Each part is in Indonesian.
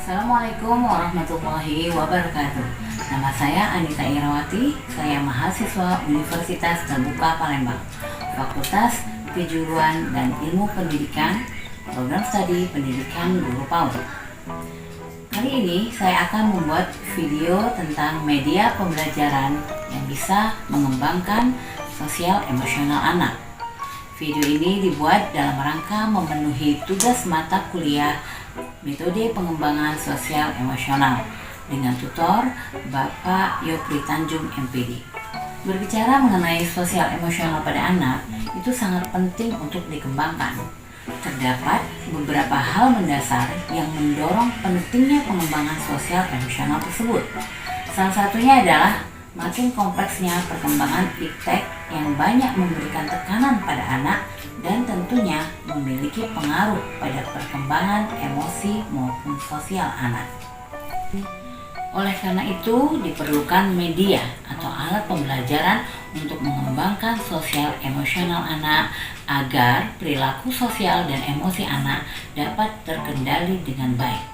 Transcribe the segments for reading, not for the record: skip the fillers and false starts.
Assalamualaikum warahmatullahi wabarakatuh. Nama saya Anita Irawati, saya mahasiswa Universitas Terbuka Palembang, Fakultas Kejuruan dan Ilmu Pendidikan, Program Studi Pendidikan Guru PAUD. Kali ini saya akan membuat video tentang media pembelajaran yang bisa mengembangkan sosial emosional anak. Video ini dibuat dalam rangka memenuhi tugas mata kuliah Metode Pengembangan Sosial Emosional dengan tutor Bapak Yopri Tanjung MPD. Berbicara mengenai sosial emosional pada anak itu sangat penting untuk dikembangkan. Terdapat beberapa hal mendasar yang mendorong pentingnya pengembangan sosial emosional tersebut. Salah satunya adalah makin kompleksnya perkembangan iptek yang banyak memberikan tekanan pada anak dan tentunya memiliki pengaruh pada perkembangan emosi maupun sosial anak. Oleh karena itu, diperlukan media atau alat pembelajaran untuk mengembangkan sosial emosional anak agar perilaku sosial dan emosi anak dapat terkendali dengan baik.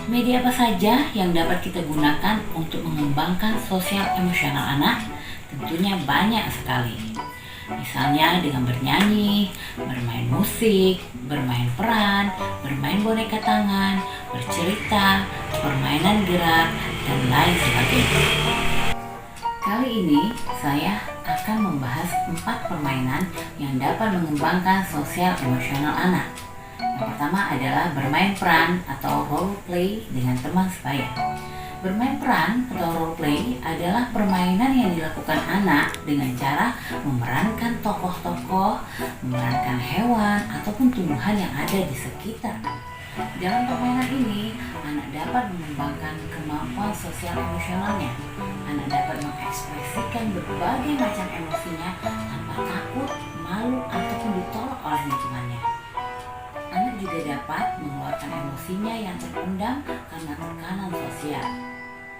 Media apa saja yang dapat kita gunakan untuk mengembangkan sosial emosional anak? Tentunya banyak sekali. Misalnya dengan bernyanyi, bermain musik, bermain peran, bermain boneka tangan, bercerita, permainan gerak, dan lain sebagainya. Kali ini saya akan membahas 4 permainan yang dapat mengembangkan sosial emosional anak. Yang pertama adalah bermain peran atau role play dengan teman sebaya. Bermain peran atau role play adalah permainan yang dilakukan anak dengan cara memerankan tokoh-tokoh, memerankan hewan ataupun tumbuhan yang ada di sekitar. Dalam permainan ini, anak dapat mengembangkan kemampuan sosial emosionalnya. Anak dapat mengekspresikan berbagai macam emosinya tanpa takut, malu, ataupun ditolak oleh lingkungannya. Anak juga dapat mengeluarkan emosinya yang terpendam karena tekanan sosial.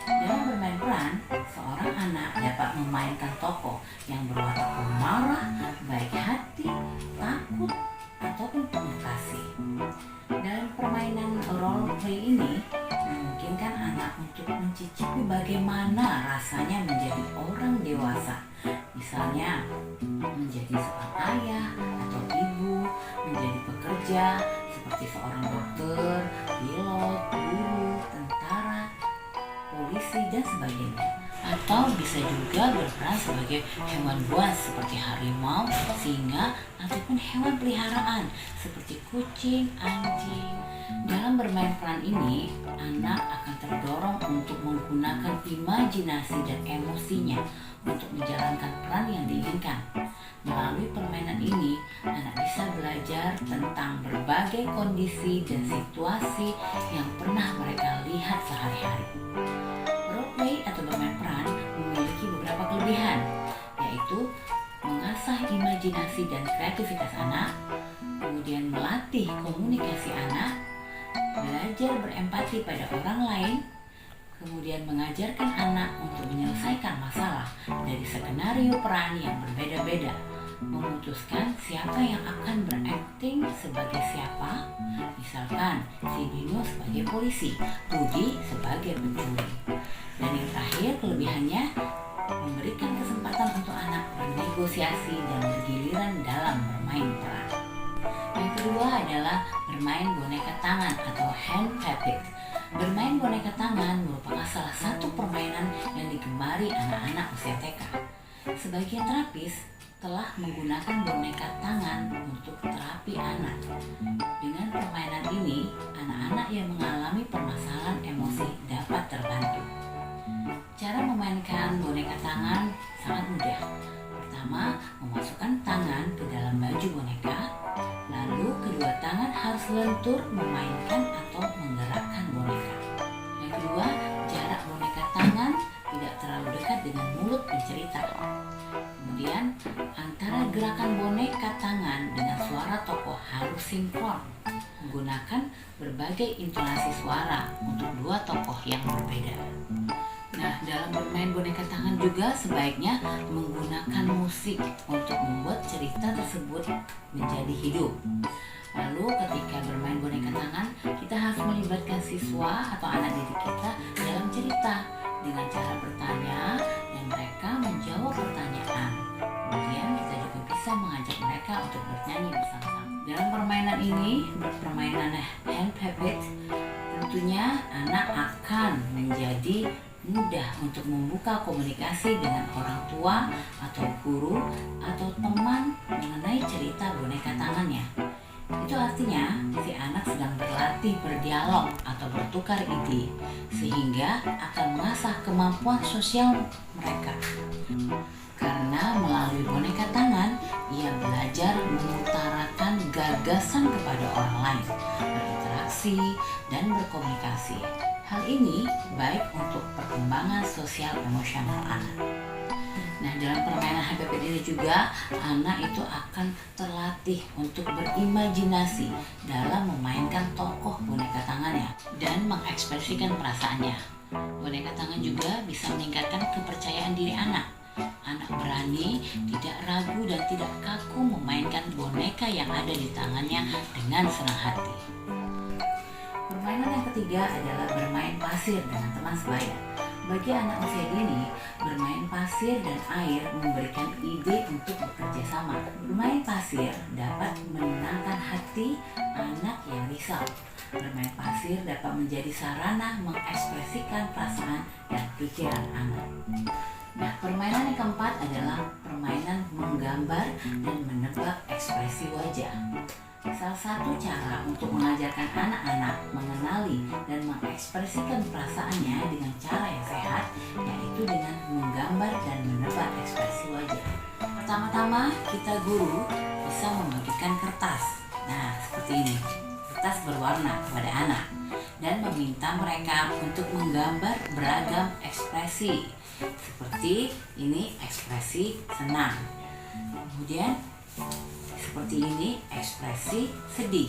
Dalam bermain peran, seorang anak dapat memainkan tokoh yang berwatak pemarah, baik hati, takut, ataupun penuh kasih. Dalam permainan role play ini, memungkinkan anak untuk mencicipi bagaimana rasanya menjadi orang dewasa. Misalnya, menjadi seorang ayah atau ibu, menjadi pekerja seperti seorang dokter, pilot, guru, tentara, polisi, dan sebagainya. Atau bisa juga berperan sebagai hewan buas seperti harimau, singa, ataupun hewan peliharaan seperti kucing, anjing. Dalam bermain peran ini, anak akan terdorong untuk menggunakan imajinasi dan emosinya untuk menjalankan peran yang diinginkan. Melalui permainan ini, anak bisa belajar tentang berbagai kondisi dan situasi yang pernah mereka lihat sehari-hari. Role play atau bermain peran memiliki beberapa kelebihan, yaitu mengasah imajinasi dan kreativitas anak, kemudian melatih komunikasi anak, belajar berempati pada orang lain, kemudian mengajarkan anak untuk menyelesaikan masalah dari skenario peran yang berbeda-beda, memutuskan siapa yang akan berakting sebagai siapa, misalkan si Dino sebagai polisi, Rudi sebagai pencuri. Dan yang terakhir kelebihannya, memberikan kesempatan untuk anak bernegosiasi dan bergiliran dalam bermain peran. Yang kedua adalah bermain boneka tangan atau hand puppet. Bermain boneka tangan merupakan salah satu permainan yang digemari anak-anak usia TK. Sebagian terapis telah menggunakan boneka tangan untuk terapi anak. Dengan permainan ini, anak-anak yang mengalami permasalahan emosi dapat terbantu. Cara memainkan boneka tangan sangat mudah. Pertama, memasukkan tangan ke dalam baju boneka, lalu kedua tangan harus lentur memainkan atau menggerakkan boneka. Yang kedua, jarak boneka tangan tidak terlalu dekat dengan mulut pencerita. Kemudian, antara gerakan boneka tangan dengan suara tokoh harus sinkron, menggunakan berbagai intonasi suara untuk dua tokoh yang berbeda. Nah, dalam bermain boneka tangan juga sebaiknya menggunakan musik untuk membuat cerita tersebut menjadi hidup. Lalu ketika bermain boneka tangan, kita harus melibatkan siswa atau anak didik kita dalam cerita dengan cara bertanya dan mereka menjawab pertanyaan. Kemudian kita juga bisa mengajak mereka untuk bernyanyi bersama-sama. Dalam permainan ini, permainan hand puppet, tentunya anak akan menjadi mudah untuk membuka komunikasi dengan orang tua atau guru atau teman mengenai cerita boneka tangannya. Itu artinya si anak sedang berlatih berdialog atau bertukar ide sehingga akan mengasah kemampuan sosial mereka. Karena melalui boneka tangan, ia belajar mengutarakan gagasan kepada orang lain, berinteraksi, dan berkomunikasi. Hal ini baik untuk perkembangan sosial emosional anak. Nah, dalam permainan HPP ini juga anak itu akan terlatih untuk berimajinasi dalam memainkan tokoh boneka tangannya dan mengekspresikan perasaannya. Boneka tangan juga bisa meningkatkan kepercayaan diri anak. Anak berani, tidak ragu dan tidak kaku memainkan boneka yang ada di tangannya dengan senang hati. Permainan yang ketiga adalah bermain pasir dengan teman sebaya. Bagi anak usia dini, bermain pasir dan air memberikan ide untuk bekerja sama. Bermain pasir dapat menenangkan hati anak yang risau. Bermain pasir dapat menjadi sarana mengekspresikan perasaan dan pikiran anak. Nah, permainan yang keempat adalah permainan menggambar dan menebak ekspresi wajah. Salah satu cara untuk mengajarkan anak-anak mengenali dan mengekspresikan perasaannya dengan cara yang sehat, yaitu dengan menggambar dan menebak ekspresi wajah. Pertama-tama, kita guru bisa membagikan kertas. Nah, seperti ini. Kertas berwarna kepada anak dan meminta mereka untuk menggambar beragam ekspresi. Seperti ini ekspresi senang. Kemudian seperti ini ekspresi sedih.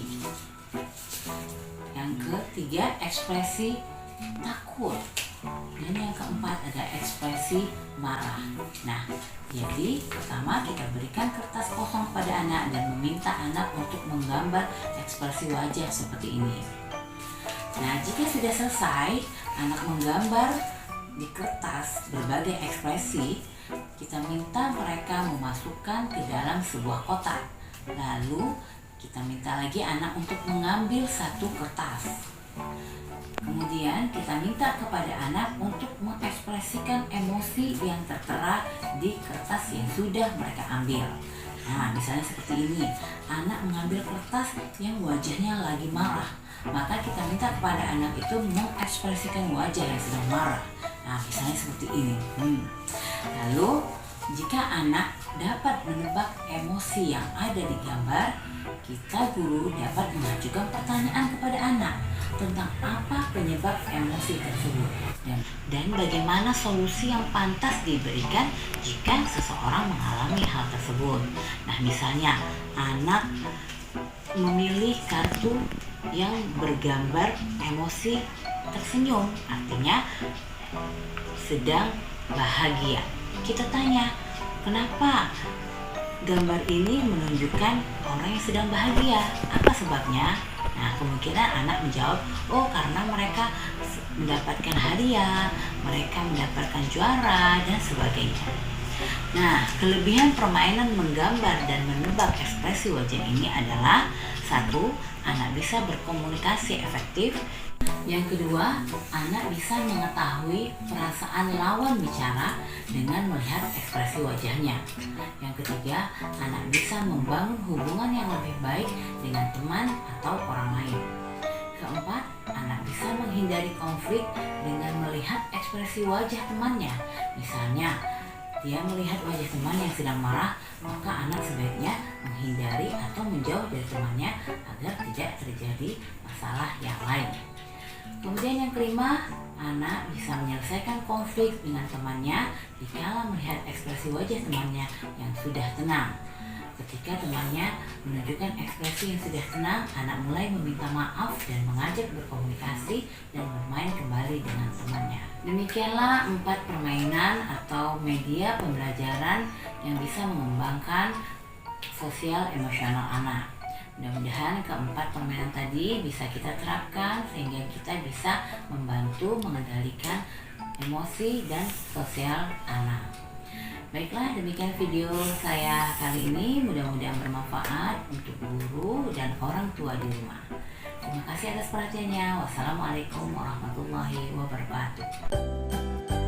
Yang ketiga ekspresi takut. Dan yang keempat ada ekspresi marah. Nah, jadi pertama kita berikan kertas kosong pada anak dan meminta anak untuk menggambar ekspresi wajah seperti ini. Nah, jika sudah selesai, anak menggambar di kertas berbagai ekspresi, kita minta mereka memasukkan ke dalam sebuah kotak. Lalu kita minta lagi anak untuk mengambil satu kertas. Kemudian kita minta kepada anak untuk mengekspresikan emosi yang tertera di kertas yang sudah mereka ambil. Nah, misalnya seperti ini, anak mengambil kertas yang wajahnya lagi marah. Maka kita minta kepada anak itu mengekspresikan wajah yang sedang marah. Nah, misalnya seperti ini. Lalu, jika anak dapat menebak emosi yang ada di gambar, kita guru dapat mengajukan pertanyaan kepada anak tentang apa penyebab emosi tersebut dan bagaimana solusi yang pantas diberikan jika seseorang mengalami hal tersebut. Nah, misalnya anak memilih kartu yang bergambar emosi tersenyum, artinya sedang bahagia. Kita tanya, kenapa gambar ini menunjukkan orang yang sedang bahagia? Apa sebabnya? Nah, kemungkinan anak menjawab, oh karena mereka mendapatkan hadiah, mereka mendapatkan juara, dan sebagainya. Nah, kelebihan permainan menggambar dan menebak ekspresi wajah ini adalah: satu, anak bisa berkomunikasi efektif. Yang kedua, anak bisa mengetahui perasaan lawan bicara dengan melihat ekspresi wajahnya. Yang ketiga, anak bisa membangun hubungan yang lebih baik dengan teman atau orang lain. Keempat, anak bisa menghindari konflik dengan melihat ekspresi wajah temannya. Misalnya, dia melihat wajah teman yang sedang marah, maka anak sebaiknya menghindari atau menjauh dari temannya agar tidak terjadi masalah yang lain. Kemudian yang kelima, anak bisa menyelesaikan konflik dengan temannya dikala melihat ekspresi wajah temannya yang sudah tenang. Ketika temannya menunjukkan ekspresi yang sudah tenang, anak mulai meminta maaf dan mengajak berkomunikasi dan bermain kembali dengan temannya. Demikianlah 4 permainan atau media pembelajaran yang bisa mengembangkan sosial emosional anak. Mudah-mudahan keempat permainan tadi bisa kita terapkan sehingga kita bisa membantu mengendalikan emosi dan sosial anak. Baiklah, demikian video saya kali ini. Mudah-mudahan bermanfaat untuk guru dan orang tua di rumah. Terima kasih atas perhatiannya. Wassalamualaikum warahmatullahi wabarakatuh.